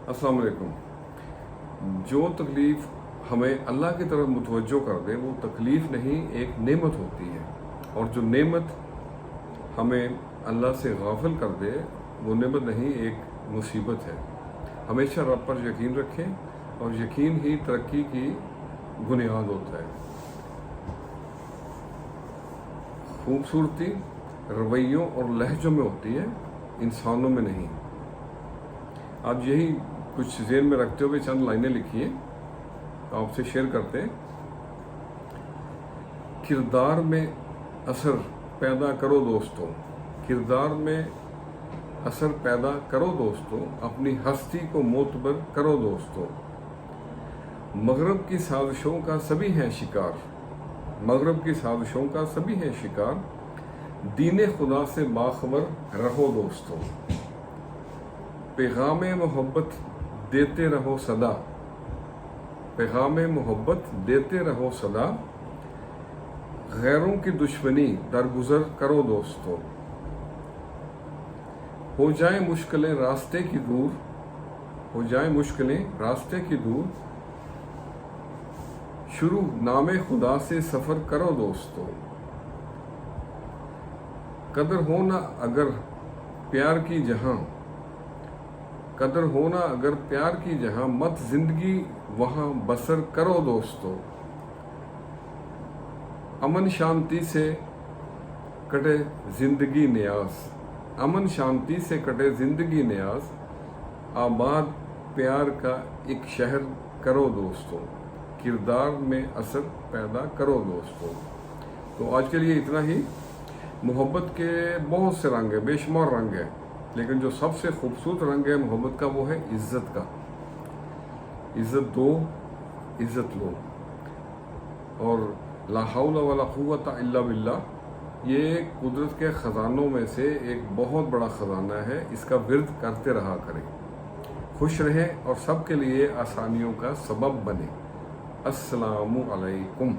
अस्सलाम वालेकुम। जो तकलीफ़ हमें अल्लाह की तरफ मुतवज्जो कर दे वो तकलीफ़ नहीं, एक नेमत होती है। और जो नेमत हमें अल्लाह से गाफिल कर दे वो नेमत नहीं, एक मुसीबत है। हमेशा रब पर यकीन रखें और यकीन ही तरक्की की बुनियाद होता है। खूबसूरती रवैयों और लहजों में होती है, इंसानों में नहीं। आप यही कुछ ज़हन में रखते हुए चंद लाइनें लिखी हैं, आपसे शेयर करते हैं। किरदार में असर पैदा करो दोस्तों, किरदार में असर पैदा करो दोस्तों, अपनी हस्ती को मोतबर करो दोस्तों। मगरब की साजिशों का सभी हैं शिकार, मगरब की साजिशों का सभी हैं शिकार, दीन खुदा से बाखबर रहो दोस्तों। पैगाम मोहब्बत देते रहो सदा, पैगाम मोहब्बत देते रहो सदा, गैरों की दुश्मनी दरगुजर करो दोस्तों। हो जाए मुश्किलें रास्ते की दूर, हो जाए मुश्किलें रास्ते की दूर, शुरू नामे खुदा से सफ़र करो दोस्तों। कदर होना अगर प्यार की जहां, कदर होना अगर प्यार की जहां, मत जिंदगी वहां बसर करो दोस्तों। अमन शांति से कटे जिंदगी न्याज, अमन शांति से कटे जिंदगी न्याज, आबाद प्यार का एक शहर करो दोस्तों। किरदार में असर पैदा करो दोस्तों। तो आज के लिए इतना ही। मोहब्बत के बहुत से रंग हैं, बेशुमार रंग हैं, लेकिन जो सबसे खूबसूरत रंग है मोहब्बत का वो है इज़्ज़त का। इज़्ज़त दो, इज़्ज़त लो। और ला हौला वला कुव्वता इल्ला बिल्लाह, ये कुदरत के ख़जानों में से एक बहुत बड़ा ख़जाना है। इसका विर्द करते रहा करें, खुश रहें और सबके लिए आसानियों का सबब बने। अस्सलामु अलैकुम।